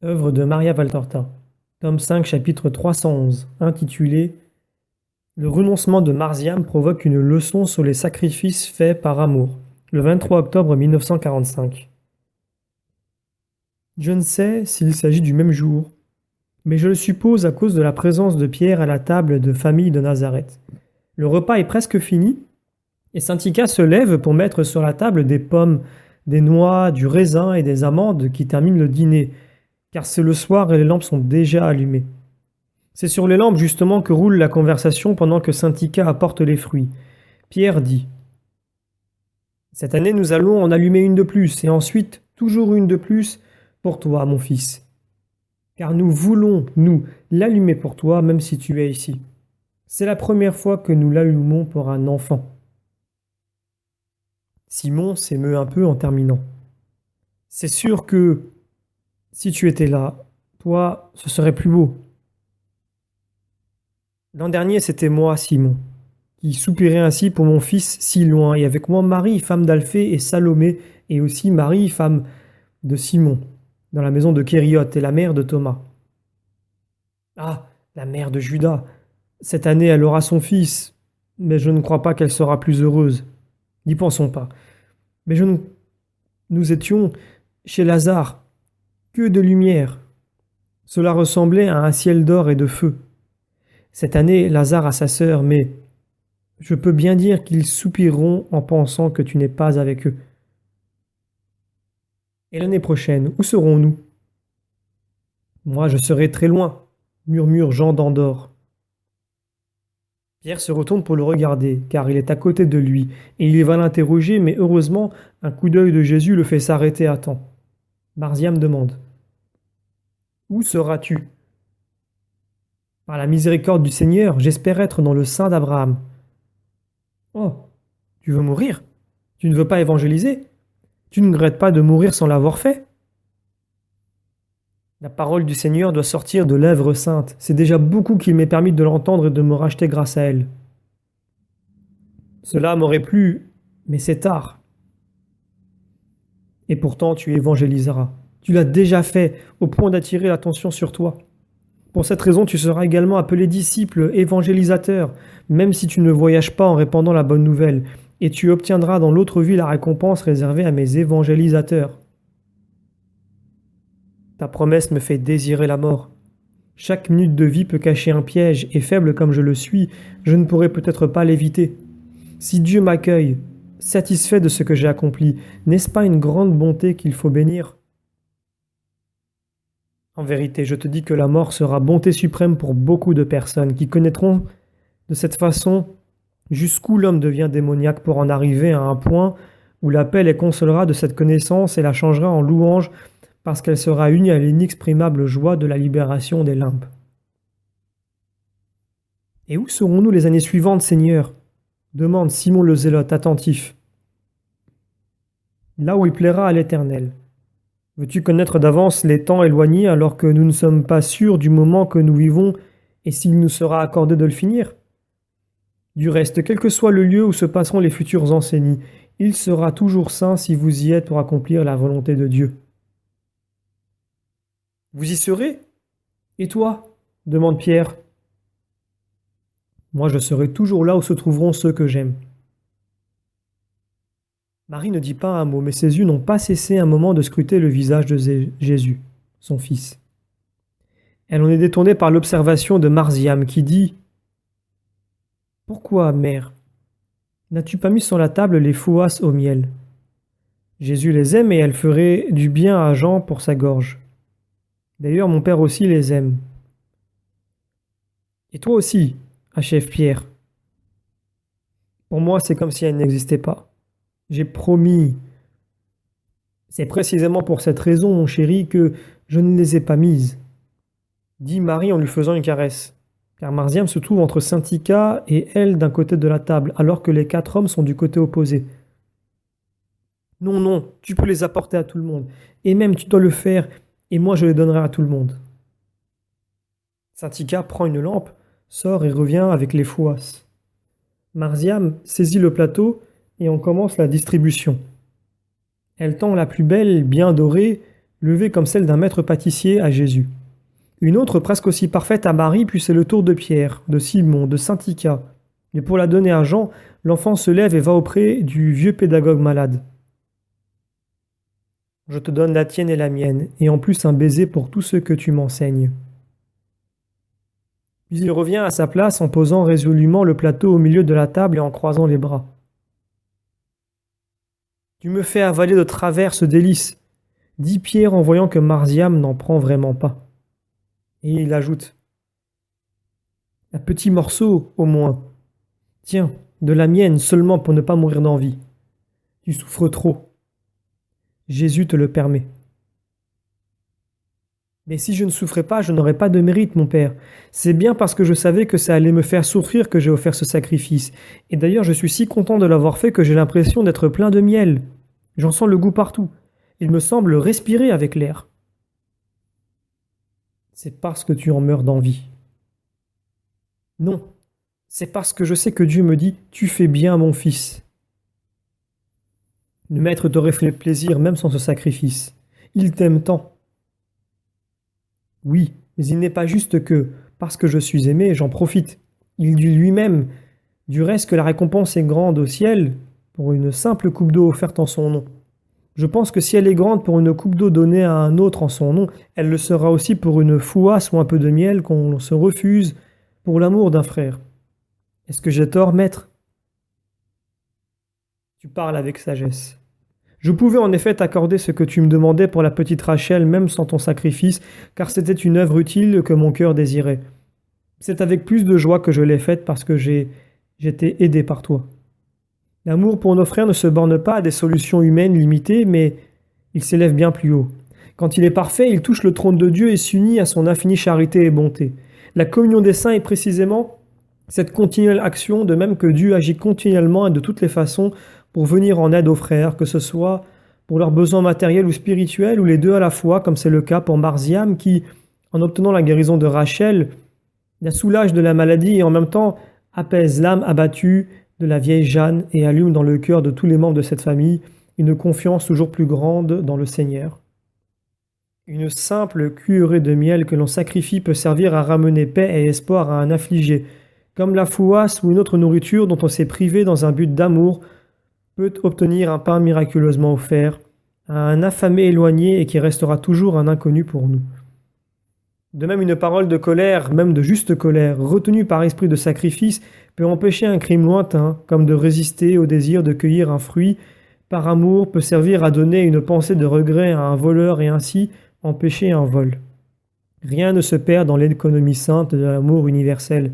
Œuvre de Maria Valtorta, tome 5, chapitre 311, intitulé Le renoncement de Marziam provoque une leçon sur les sacrifices faits par amour, le 23 octobre 1945. Je ne sais s'il s'agit du même jour, mais je le suppose à cause de la présence de Pierre à la table de famille de Nazareth. Le repas est presque fini, et Saint-Ika se lève pour mettre sur la table des pommes, des noix, du raisin et des amandes qui terminent le dîner, car c'est le soir et les lampes sont déjà allumées. C'est sur les lampes justement que roule la conversation pendant que Saint-Ika apporte les fruits. Pierre dit: Cette année nous allons en allumer une de plus, et ensuite toujours une de plus pour toi, mon fils. Car nous voulons, nous, l'allumer pour toi, même si tu es ici. C'est la première fois que nous l'allumons pour un enfant. Simon s'émeut un peu en terminant. C'est sûr que, si tu étais là, toi, ce serait plus beau. L'an dernier, c'était moi, Simon, qui soupirait ainsi pour mon fils si loin, et avec moi Marie, femme d'Alphée, et Salomé, et aussi Marie, femme de Simon, dans la maison de Kériote, et la mère de Thomas. Ah, la mère de Judas. Cette année, elle aura son fils, mais je ne crois pas qu'elle sera plus heureuse. N'y pensons pas. Mais nous étions chez Lazare, que de lumière. Cela ressemblait à un ciel d'or et de feu. Cette année, Lazare a sa sœur, mais je peux bien dire qu'ils soupireront en pensant que tu n'es pas avec eux. Et l'année prochaine, où serons-nous? Moi, je serai très loin, murmure Jean d'Andorre. Pierre se retourne pour le regarder, car il est à côté de lui, et il va l'interroger, mais heureusement, un coup d'œil de Jésus le fait s'arrêter à temps. Marziam demande: Où seras-tu? Par la miséricorde du Seigneur, j'espère être dans le sein d'Abraham. Oh, tu veux mourir? Tu ne veux pas évangéliser? Tu ne regrettes pas de mourir sans l'avoir fait? La parole du Seigneur doit sortir de lèvres saintes. C'est déjà beaucoup qu'il m'ait permis de l'entendre et de me racheter grâce à elle. Cela m'aurait plu, mais c'est tard. Et pourtant tu évangéliseras. Tu l'as déjà fait, au point d'attirer l'attention sur toi. Pour cette raison, tu seras également appelé disciple, évangélisateur, même si tu ne voyages pas en répandant la bonne nouvelle, et tu obtiendras dans l'autre vie la récompense réservée à mes évangélisateurs. Ta promesse me fait désirer la mort. Chaque minute de vie peut cacher un piège, et faible comme je le suis, je ne pourrai peut-être pas l'éviter. Si Dieu m'accueille, satisfait de ce que j'ai accompli, n'est-ce pas une grande bonté qu'il faut bénir? En vérité, je te dis que la mort sera bonté suprême pour beaucoup de personnes qui connaîtront de cette façon jusqu'où l'homme devient démoniaque pour en arriver à un point où la paix les consolera de cette connaissance et la changera en louange parce qu'elle sera unie à l'inexprimable joie de la libération des limbes. Et où serons-nous les années suivantes, Seigneur? Demande Simon le Zélote, attentif. Là où il plaira à l'Éternel. Veux-tu connaître d'avance les temps éloignés alors que nous ne sommes pas sûrs du moment que nous vivons et s'il nous sera accordé de le finir? Du reste, quel que soit le lieu où se passeront les futurs enseignes, il sera toujours saint si vous y êtes pour accomplir la volonté de Dieu. Vous y serez? Et toi? Demande Pierre. Moi, je serai toujours là où se trouveront ceux que j'aime. Marie ne dit pas un mot, mais ses yeux n'ont pas cessé un moment de scruter le visage de Jésus, son fils. Elle en est détournée par l'observation de Marziam qui dit: Pourquoi, mère, n'as-tu pas mis sur la table les fouasses au miel? Jésus les aime et elle ferait du bien à Jean pour sa gorge. D'ailleurs, mon père aussi les aime. Et toi aussi, achève Pierre. Pour moi, c'est comme si elle n'existait pas. J'ai promis. C'est précisément pour cette raison, mon chéri, que je ne les ai pas mises, dit Marie en lui faisant une caresse. Car Marziam se trouve entre Saint-Ika et elle d'un côté de la table, alors que les 4 hommes sont du côté opposé. Non, non, tu peux les apporter à tout le monde, et même tu dois le faire, et moi je les donnerai à tout le monde. Saint-Ika prend une lampe, sort et revient avec les fouasses. Marziam saisit le plateau et on commence la distribution. Elle tend la plus belle, bien dorée, levée comme celle d'un maître pâtissier à Jésus. Une autre presque aussi parfaite à Marie, puis c'est le tour de Pierre, de Simon, de saint Ika. Et pour la donner à Jean, l'enfant se lève et va auprès du vieux pédagogue malade. Je te donne la tienne et la mienne, et en plus un baiser pour tous ceux que tu m'enseignes. Puis il revient à sa place en posant résolument le plateau au milieu de la table et en croisant les bras. Tu me fais avaler de travers ce délice, dit Pierre en voyant que Marziam n'en prend vraiment pas. Et il ajoute: un petit morceau, au moins. Tiens, de la mienne seulement pour ne pas mourir d'envie. Tu souffres trop. Jésus te le permet. Mais si je ne souffrais pas, je n'aurais pas de mérite, mon Père. C'est bien parce que je savais que ça allait me faire souffrir que j'ai offert ce sacrifice. Et d'ailleurs, je suis si content de l'avoir fait que j'ai l'impression d'être plein de miel. J'en sens le goût partout. Il me semble respirer avec l'air. C'est parce que tu en meurs d'envie. Non, c'est parce que je sais que Dieu me dit: tu fais bien, mon fils. Le Maître t'aurait fait plaisir même sans ce sacrifice. Il t'aime tant. Oui, mais il n'est pas juste que, parce que je suis aimé, j'en profite. Il dit lui-même, du reste, que la récompense est grande au ciel pour une simple coupe d'eau offerte en son nom. Je pense que si elle est grande pour une coupe d'eau donnée à un autre en son nom, elle le sera aussi pour une fouasse ou un peu de miel qu'on se refuse pour l'amour d'un frère. Est-ce que j'ai tort, maître? Tu parles avec sagesse. Je pouvais en effet t'accorder ce que tu me demandais pour la petite Rachel, même sans ton sacrifice, car c'était une œuvre utile que mon cœur désirait. C'est avec plus de joie que je l'ai faite parce que j'étais aidé par toi. L'amour pour nos frères ne se borne pas à des solutions humaines limitées, mais il s'élève bien plus haut. Quand il est parfait, il touche le trône de Dieu et s'unit à son infinie charité et bonté. La communion des saints est précisément cette continuelle action, de même que Dieu agit continuellement et de toutes les façons pour venir en aide aux frères, que ce soit pour leurs besoins matériels ou spirituels, ou les deux à la fois, comme c'est le cas pour Marziam, qui, en obtenant la guérison de Rachel, la soulage de la maladie et en même temps apaise l'âme abattue de la vieille Jeanne et allume dans le cœur de tous les membres de cette famille une confiance toujours plus grande dans le Seigneur. Une simple cuillerée de miel que l'on sacrifie peut servir à ramener paix et espoir à un affligé, comme la fouasse ou une autre nourriture dont on s'est privé dans un but d'amour peut obtenir un pain miraculeusement offert à un affamé éloigné et qui restera toujours un inconnu pour nous. De même, une parole de colère, même de juste colère, retenue par esprit de sacrifice, peut empêcher un crime lointain, comme de résister au désir de cueillir un fruit, par amour peut servir à donner une pensée de regret à un voleur et ainsi empêcher un vol. Rien ne se perd dans l'économie sainte de l'amour universel.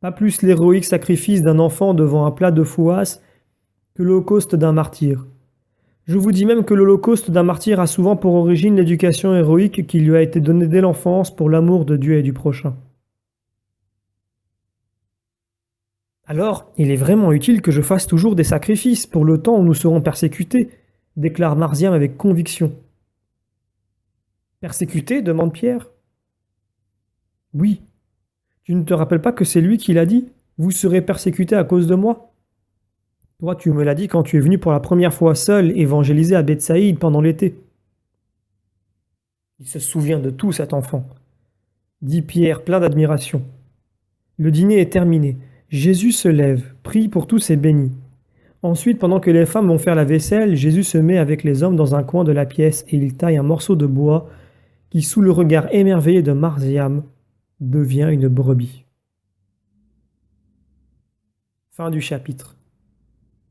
Pas plus l'héroïque sacrifice d'un enfant devant un plat de fouasse que l'holocauste d'un martyr. Je vous dis même que l'holocauste d'un martyr a souvent pour origine l'éducation héroïque qui lui a été donnée dès l'enfance pour l'amour de Dieu et du prochain. Alors, il est vraiment utile que je fasse toujours des sacrifices pour le temps où nous serons persécutés, déclare Marziam avec conviction. Persécuté? Demande Pierre. Oui. Tu ne te rappelles pas que c'est lui qui l'a dit? Vous serez persécutés à cause de moi? Toi, tu me l'as dit quand tu es venu pour la première fois seul évangéliser à Bethsaïde pendant l'été. Il se souvient de tout, cet enfant, dit Pierre, plein d'admiration. Le dîner est terminé. Jésus se lève, prie pour tous et bénit. Ensuite, pendant que les femmes vont faire la vaisselle, Jésus se met avec les hommes dans un coin de la pièce et il taille un morceau de bois qui, sous le regard émerveillé de Marziam, devient une brebis. Fin du chapitre.